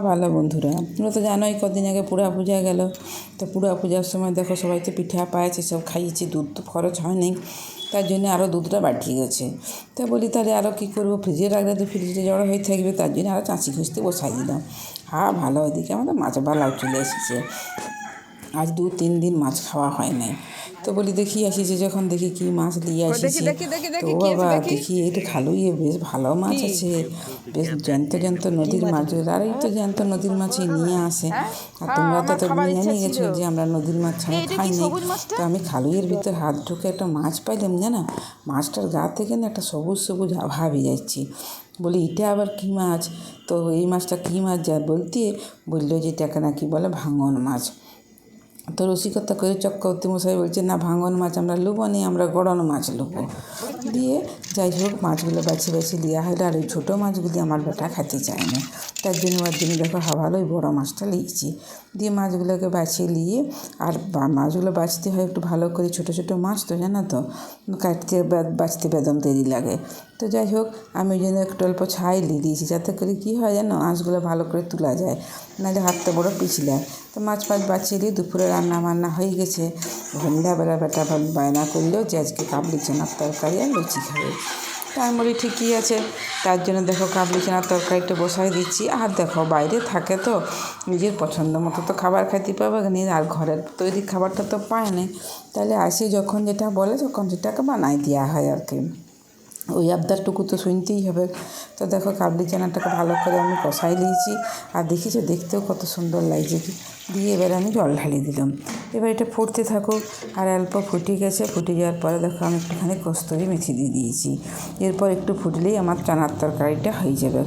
ভালো বন্ধুরা, তোমরা তো জানোই কদিন আগে পুরা পূজা গেল। তো পুরা পূজার সময় দেখো সবাই তো পিঠা পায়েস সব খাইয়েছি, দুধ তো খরচ হয়নি, তার জন্য আরও দুধটা বাড়িয়ে গেছে। তা বলি তাহলে আরও কী করবো, ফ্রিজে রাখলে তো ফ্রিজে জড়ো হয়ে থাকবে, তার জন্য আরও চাঁচি খুঁজতে বসাই দিলাম। ভালো, ওইদিকে আমাদের মাছ বালাও চলে এসেছে। আজ 2-3 দিন মাছ খাওয়া হয় নাই। তো বলি দেখি আসিছে যখন, দেখি কি মাছ নিয়ে আসিছে। তো বাবা দেখি এইটা খালুইয়ে বেশ ভালো মাছ আছে, বেশ জ্যান্ত জ্যান্ত নদীর মাছ। আর এই তো জ্যান্ত নদীর মাছই নিয়ে আসে। আর তোমরা তো জানিয়ে গেছো যে আমরা নদীর মাছ ছাড়া খাইনি। তো আমি খালুইয়ের ভিতর হাত ঢুকে একটা মাছ পাইলাম, জানা মাছটার গা থেকে না একটা সবুজ সবুজ আভা যাচ্ছি। বলি এটা আবার কী মাছ? তো এই মাছটা কী মাছ যা বলতে বললো যে এটাকে নাকি বলে ভাঙন মাছ। তো রসিকতা করে চক্রবর্তী মশাই বলছে, না ভাঙন মাছ আমরা লুবো নি, আমরা গড়ন মাছ লুবো। দিয়ে যাই হোক মাছগুলো বাছিয়ে বাছিয়ে লিয়া হলো। আর ওই ছোটো মাছগুলি আমার বেটা খেতে চায় না, তার জন্য ওর জন্য দেখো ভালো ওই বড়ো মাছটা লিয়েছি। দিয়ে মাছগুলোকে বাছিয়ে নিয়ে, আর মাছগুলো বাছতে হয় একটু ভালো করে, ছোটো ছোটো মাছ তো জানো তো, কাটতে বাছতে বেদম দেরি লাগে। তো যাই হোক আমি ওই জন্য একটু অল্প ছাই দিয়ে দিয়েছি, যাতে করে কী হয় জানো, মাছগুলো ভালো করে তোলা যায়, নাহলে হাতটা বড় পিছলায়। তো মাছ বাছিয়ে দিয়ে দুপুরে রান্না বান্না হয়ে গেছে। সন্ধ্যাবেলা বেটা বায়না করলেও যে আজকে কাবলি চানার তরকারি আর লুচি খাবে। তাই আমি বলি ঠিকই আছে, তার জন্য দেখো কাবলি চানার তরকারিটা বসাই দিচ্ছি। আর দেখো বাইরে থাকে তো নিজের পছন্দ মতো তো খাবার খাইতে পারবে না, আর ঘরের তৈরি খাবারটা তো পায় না। তাহলে আসে যখন যেটা বলে তখন সেটাকে বানাই দেওয়া হয় আর কি, ওই আবদারটুকু তো শুনতেই হবে। তো দেখো কাবলি চানাটাকে ভালো করে আমি কষাই নিয়েছি, আর দেখিছো দেখতেও কত সুন্দর লাগছে। দিয়ে এবার আমি জল ঢালি দিলাম। এবার এটা ফুটতে থাকুক। আর অল্প ফুটে গেছে, ফুটে যাওয়ার পরে দেখো আমি একটুখানি কস্তুরি মেথি দিয়ে দিয়েছি। এরপর একটু ফুটলেই আমার চানার তরকারিটা হয়ে যাবে।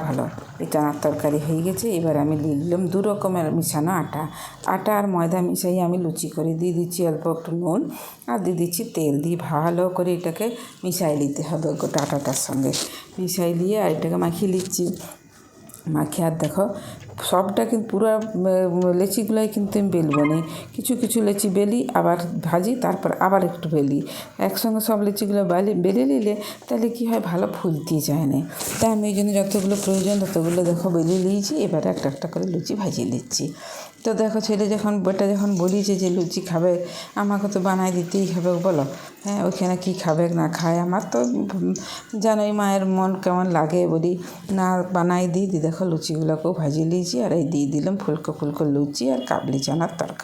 ভালো, এই চানার তরকারি হয়ে গেছে। এবার আমি দিয়ে দিলাম 2 রকমের মিশানো আটা আর ময়দা মিশাই আমি লুচি করে দিয়ে দিচ্ছি অল্প একটু নুন, আর দিয়ে দিচ্ছি তেল। দিয়ে ভালো করে এটাকে মিশাই নিতে হবে গোটা আটাটার সঙ্গে। মিশাই দিয়ে আর এটাকে মাখিয়ে নিচ্ছি। মাখিয়ে আর দেখো সবটা কিন্তু পুরো লেচিগুলোই কিন্তু আমি বেলবো না, কিছু কিছু লেচি বেলি আবার ভাজি, তারপর আবার একটু বেলি। একসঙ্গে সব লেচিগুলো বেলে নিলে তাহলে কী হয়, ভালো ফুলতে যায় না। তাই আমি এই জন্য যতগুলো প্রয়োজন ততগুলো দেখো বেলে নিয়েছি। এবার একটা একটা করে লুচি ভাজিয়ে নিচ্ছি। তো দেখো ছেলে বেটা যখন বলিছে যে লুচি খাবে, আমাকে তো বানাই দিতেই হবে বলো। হ্যাঁ, ওইখানে কী খাবে না খায়, আমার তো জানোই মায়ের মন কেমন লাগে, বলি না বানাই দিই। দেখো লুচিগুলোকেও ভাজিয়ে নিয়েছি, আর এই দিয়ে দিলাম ফুলকো ফুলকো লুচি আর কাবলি চানার তরকারি।